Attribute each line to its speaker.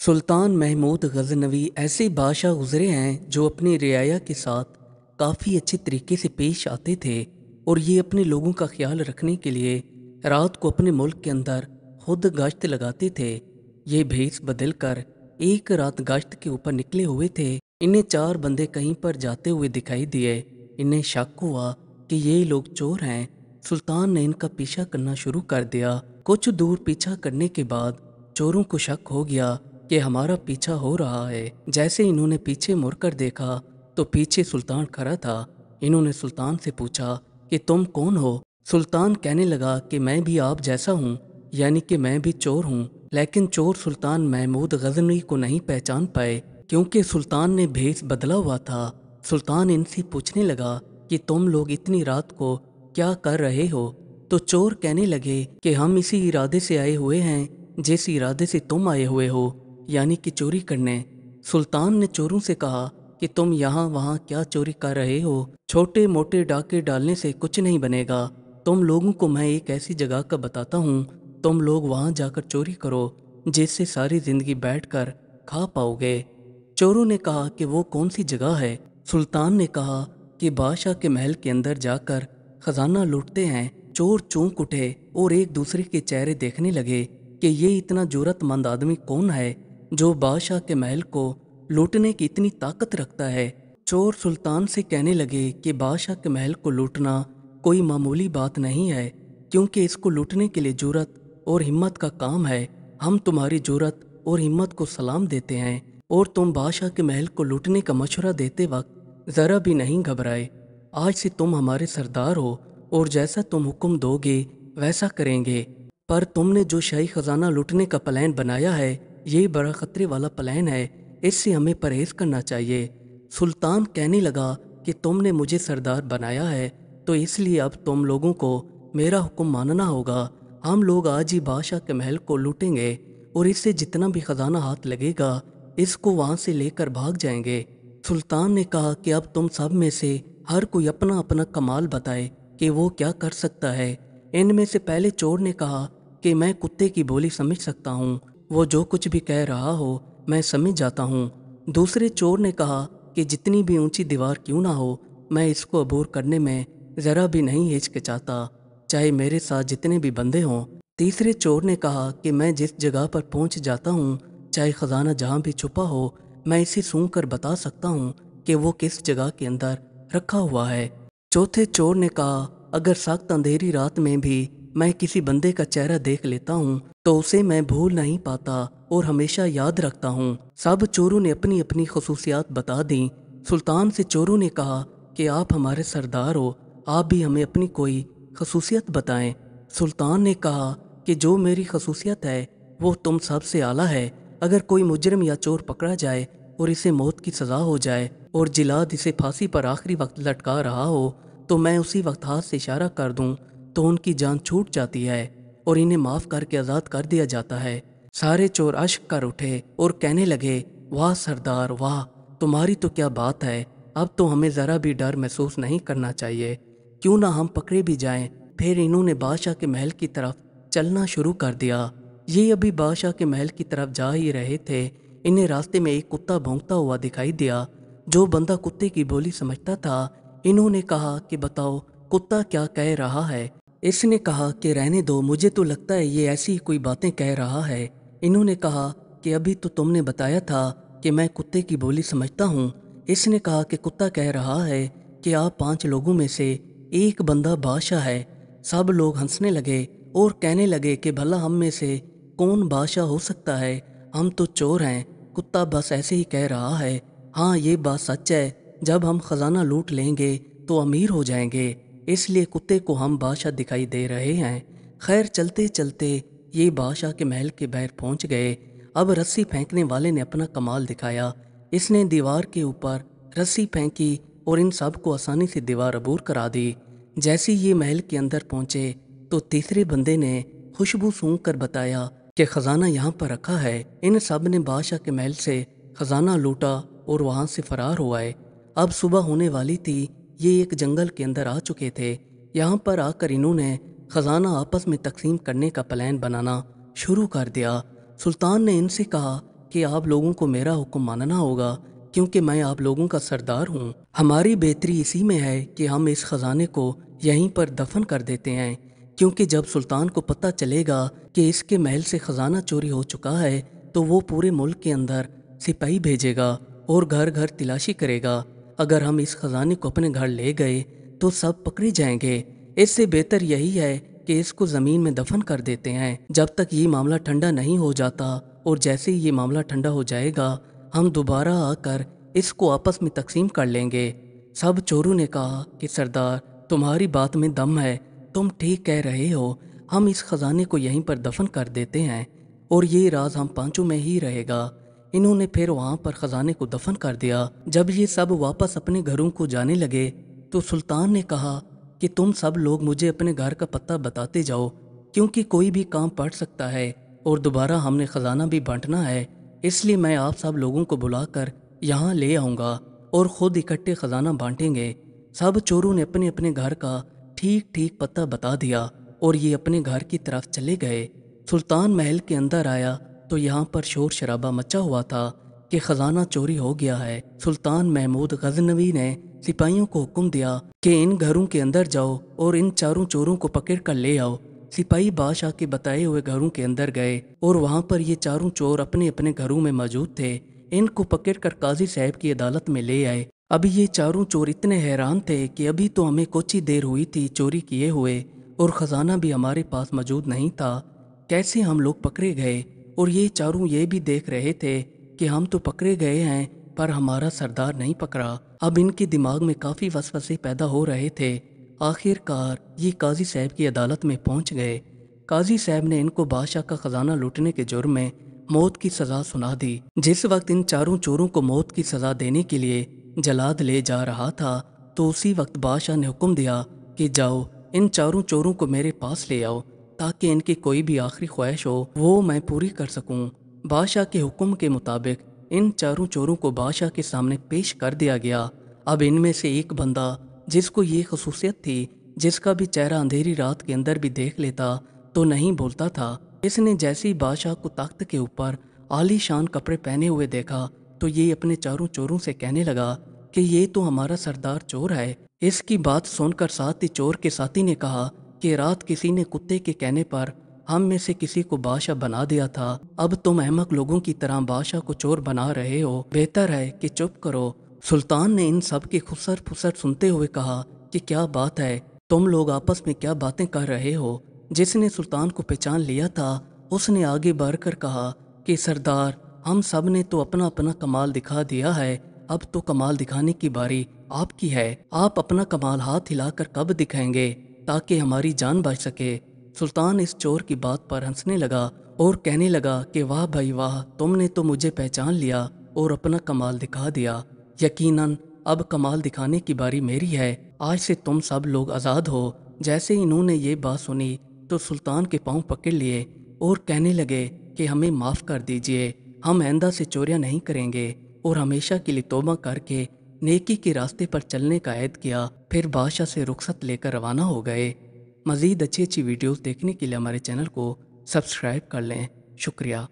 Speaker 1: सुल्तान महमूद गज़नवी ऐसे बादशाह गुज़रे हैं जो अपनी रियाया के साथ काफ़ी अच्छे तरीके से पेश आते थे और ये अपने लोगों का ख्याल रखने के लिए रात को अपने मुल्क के अंदर खुद गश्त लगाते थे। ये भेस बदल कर एक रात गश्त के ऊपर निकले हुए थे। इन्हें चार बंदे कहीं पर जाते हुए दिखाई दिए। इन्हें शक हुआ कि ये लोग चोर हैं। सुल्तान ने इनका पीछा करना शुरू कर दिया। कुछ दूर पीछा करने के बाद चोरों को शक हो गया कि हमारा पीछा हो रहा है। जैसे इन्होंने पीछे मुड़कर देखा तो पीछे सुल्तान खड़ा था। इन्होंने सुल्तान से पूछा कि तुम कौन हो? सुल्तान कहने लगा कि मैं भी आप जैसा हूँ, यानी कि मैं भी चोर हूँ। लेकिन चोर सुल्तान महमूद गज़नवी को नहीं पहचान पाए क्योंकि सुल्तान ने भेस बदला हुआ था। सुल्तान इनसे पूछने लगा कि तुम लोग इतनी रात को क्या कर रहे हो? तो चोर कहने लगे कि हम इसी इरादे से आए हुए हैं जिस इरादे से तुम आए हुए हो, यानी कि चोरी करने। सुल्तान ने चोरों से कहा कि तुम यहाँ वहाँ क्या चोरी कर रहे हो? छोटे मोटे डाके डालने से कुछ नहीं बनेगा। तुम लोगों को मैं एक ऐसी जगह का बताता हूँ, तुम लोग वहाँ जाकर चोरी करो जिससे सारी जिंदगी बैठकर खा पाओगे। चोरों ने कहा कि वो कौन सी जगह है? सुल्तान ने कहा कि बादशाह के महल के अंदर जाकर खजाना लूटते हैं। चोर चौंक उठे और एक दूसरे के चेहरे देखने लगे कि ये इतना जरूरतमंद आदमी कौन है जो बादशाह के महल को लूटने की इतनी ताकत रखता है। चोर सुल्तान से कहने लगे कि बादशाह के महल को लूटना कोई मामूली बात नहीं है, क्योंकि इसको लूटने के लिए जुर्रत और हिम्मत का काम है। हम तुम्हारी जुर्रत और हिम्मत को सलाम देते हैं और तुम बादशाह के महल को लूटने का मशवरा देते वक्त ज़रा भी नहीं घबराए। आज से तुम हमारे सरदार हो और जैसा तुम हुक्म दोगे वैसा करेंगे। पर तुमने जो शाही खजाना लूटने का प्लान बनाया है, ये बड़ा खतरे वाला प्लान है, इससे हमें परहेज करना चाहिए। सुल्तान कहने लगा कि तुमने मुझे सरदार बनाया है तो इसलिए अब तुम लोगों को मेरा हुक्म मानना होगा। हम लोग आज ही बादशाह के महल को लूटेंगे और इससे जितना भी खजाना हाथ लगेगा इसको वहाँ से लेकर भाग जाएंगे। सुल्तान ने कहा कि अब तुम सब में से हर कोई अपना अपना कमाल बताए कि वो क्या कर सकता है। इनमें से पहले चोर ने कहा कि मैं कुत्ते की बोली समझ सकता हूँ, वो जो कुछ भी कह रहा हो मैं समझ जाता हूँ। दूसरे चोर ने कहा कि जितनी भी ऊंची दीवार क्यों ना हो, मैं इसको अबूर करने में ज़रा भी नहीं हिचकिचाता, चाहे मेरे साथ जितने भी बंदे हों। तीसरे चोर ने कहा कि मैं जिस जगह पर पहुँच जाता हूँ, चाहे खजाना जहाँ भी छुपा हो, मैं इसे सूंघ कर बता सकता हूँ कि वो किस जगह के अंदर रखा हुआ है। चौथे चोर ने कहा अगर सख्त अंधेरी रात में भी मैं किसी बंदे का चेहरा देख लेता हूँ तो उसे मैं भूल नहीं पाता और हमेशा याद रखता हूँ। सब चोरों ने अपनी अपनी खसूसियात बता दी। सुल्तान से चोरों ने कहा कि आप हमारे सरदार हो, आप भी हमें अपनी कोई खसूसियत बताएं। सुल्तान ने कहा कि जो मेरी खसूसियत है वो तुम सबसे आला है। अगर कोई मुजरिम या चोर पकड़ा जाए और इसे मौत की सज़ा हो जाए और जिलाद इसे फांसी पर आखिरी वक्त लटका रहा हो तो मैं उसी वक्त हाथ से इशारा कर दूं तो उनकी जान छूट जाती है और इन्हें माफ़ करके आज़ाद कर दिया जाता है। सारे चोर अश्क कर उठे और कहने लगे वाह सरदार वाह, तुम्हारी तो क्या बात है, अब तो हमें ज़रा भी डर महसूस नहीं करना चाहिए, क्यों ना हम पकड़े भी जाएं। फिर इन्होंने बादशाह के महल की तरफ चलना शुरू कर दिया। ये अभी बादशाह के महल की तरफ जा ही रहे थे, इन्हें रास्ते में एक कुत्ता भौंकता हुआ दिखाई दिया। जो बंदा कुत्ते की बोली समझता था, इन्होंने कहा कि बताओ कुत्ता क्या कह रहा है। इसने कहा कि रहने दो, मुझे तो लगता है ये ऐसी कोई बातें कह रहा है। इन्होंने कहा कि अभी तो तुमने बताया था कि मैं कुत्ते की बोली समझता हूँ। इसने कहा कि कुत्ता कह रहा है कि आप 5 लोगों में से एक बंदा बादशाह है। सब लोग हंसने लगे और कहने लगे कि भला हम में से कौन बादशाह हो सकता है, हम तो चोर हैं, कुत्ता बस ऐसे ही कह रहा है। हाँ ये बात सच है, जब हम खजाना लूट लेंगे तो अमीर हो जाएंगे, इसलिए कुत्ते को हम बादशाह दिखाई दे रहे हैं। खैर चलते चलते ये बादशाह के महल के बाहर पहुंच गए। अब रस्सी फेंकने वाले ने अपना कमाल दिखाया। इसने दीवार के ऊपर रस्सी फेंकी और इन सब को आसानी से दीवार अबूर करा दी। जैसे ये महल के अंदर पहुंचे तो तीसरे बंदे ने खुशबू सूंघ कर बताया कि खजाना यहाँ पर रखा है। इन सब ने बादशाह के महल से खजाना लूटा और वहाँ से फरार हो आए। अब सुबह होने वाली थी, ये एक जंगल के अंदर आ चुके थे। यहाँ पर आकर इन्होंने खजाना आपस में तकसीम करने का प्लान बनाना शुरू कर दिया। सुल्तान ने इनसे कहा कि आप लोगों को मेरा हुक्म मानना होगा, क्योंकि मैं आप लोगों का सरदार हूँ। हमारी बेहतरी इसी में है कि हम इस खजाने को यहीं पर दफन कर देते हैं, क्योंकि जब सुल्तान को पता चलेगा कि इसके महल से खजाना चोरी हो चुका है तो वो पूरे मुल्क के अंदर सिपाही भेजेगा और घर घर तलाशी करेगा। अगर हम इस खजाने को अपने घर ले गए तो सब पकड़े जाएंगे। इससे बेहतर यही है कि इसको ज़मीन में दफन कर देते हैं जब तक ये मामला ठंडा नहीं हो जाता, और जैसे ही ये मामला ठंडा हो जाएगा हम दोबारा आकर इसको आपस में तकसीम कर लेंगे। सब चोरों ने कहा कि सरदार, तुम्हारी बात में दम है, तुम ठीक कह रहे हो, हम इस खजाने को यहीं पर दफन कर देते हैं और ये राज हम पांचों में ही रहेगा। इन्होंने फिर वहाँ पर खजाने को दफन कर दिया। जब ये सब वापस अपने घरों को जाने लगे तो सुल्तान ने कहा कि तुम सब लोग मुझे अपने घर का पता बताते जाओ, क्योंकि कोई भी काम पड़ सकता है और दोबारा हमने खजाना भी बांटना है, इसलिए मैं आप सब लोगों को बुलाकर यहाँ ले आऊँगा और ख़ुद इकट्ठे खजाना बांटेंगे। सब चोरों ने अपने अपने घर का ठीक ठीक पता बता दिया और ये अपने घर की तरफ चले गए। सुल्तान महल के अंदर आया तो यहाँ पर शोर शराबा मचा हुआ था कि खजाना चोरी हो गया है। सुल्तान महमूद गजनवी ने सिपाहियों को हुक्म दिया कि इन घरों के अंदर जाओ और इन चारों चोरों को पकड़ कर ले आओ। सिपाही बादशाह के बताए हुए घरों के अंदर गए और वहाँ पर ये चारों चोर अपने अपने घरों में मौजूद थे। इनको पकड़कर काजी साहब की अदालत में ले आए। अभी ये चारों चोर इतने हैरान थे कि अभी तो हमें कुछ ही देर हुई थी चोरी किए हुए और खजाना भी हमारे पास मौजूद नहीं था, कैसे हम लोग पकड़े गए। और ये चारों ये भी देख रहे थे कि हम तो पकड़े गए हैं पर हमारा सरदार नहीं पकड़ा। अब इनके दिमाग में काफ़ी वसवसे पैदा हो रहे थे। आखिरकार ये काजी साहब की अदालत में पहुंच गए। काजी साहब ने इनको बादशाह का खजाना लूटने के जुर्म में मौत की सज़ा सुना दी। जिस वक्त इन चारों चोरों को मौत की सज़ा देने के लिए जलाद ले जा रहा था तो उसी वक्त बादशाह ने हुक्म दिया कि जाओ इन चारों चोरों को मेरे पास ले आओ, ताकि इनकी कोई भी आखिरी ख्वाहिश हो वो मैं पूरी कर सकूं। बादशाह के हुक्म के मुताबिक इन चारों चोरों को बादशाह के सामने पेश कर दिया गया। अब इनमें से एक बंदा जिसको ये खसूसियत थी, जिसका भी चेहरा अंधेरी रात के अंदर भी देख लेता तो नहीं बोलता था, इसने जैसे ही बादशाह को तख्त के ऊपर आलीशान कपड़े पहने हुए देखा तो ये अपने चारों चोरों से कहने लगा कि ये तो हमारा सरदार चोर है। इसकी बात सुनकर साथ ही चोर के साथी ने कहा कि रात किसी ने कुत्ते के कहने पर हम में से किसी को बादशाह बना दिया था, अब तुम अहमक लोगों की तरह बादशाह को चोर बना रहे हो, बेहतर है कि चुप करो। सुल्तान ने इन सब के खुसर फुसर सुनते हुए कहा कि क्या बात है, तुम लोग आपस में क्या बातें कर रहे हो। जिसने सुल्तान को पहचान लिया था उसने आगे बढ़कर कहा कि सरदार, हम सब ने तो अपना अपना कमाल दिखा दिया है, अब तो कमाल दिखाने की बारी आपकी है। आप अपना कमाल हाथ हिलाकर कब दिखाएंगे ताकि हमारी जान बच सके। सुल्तान इस चोर की बात पर हंसने लगा और कहने लगा कि वाह भाई वाह, तुमने तो मुझे पहचान लिया और अपना कमाल दिखा दिया। यकीनन अब कमाल दिखाने की बारी मेरी है। आज से तुम सब लोग आज़ाद हो। जैसे इन्होंने ये बात सुनी तो सुल्तान के पांव पकड़ लिए और कहने लगे कि हमें माफ़ कर दीजिए, हम आइंदा से चोरियां नहीं करेंगे, और हमेशा के लिए तौबा करके नेकी के रास्ते पर चलने का ऐद किया। फिर बादशाह से रुखसत लेकर रवाना हो गए। मज़ीद अच्छी अच्छी वीडियोस देखने के लिए हमारे चैनल को सब्सक्राइब कर लें। शुक्रिया।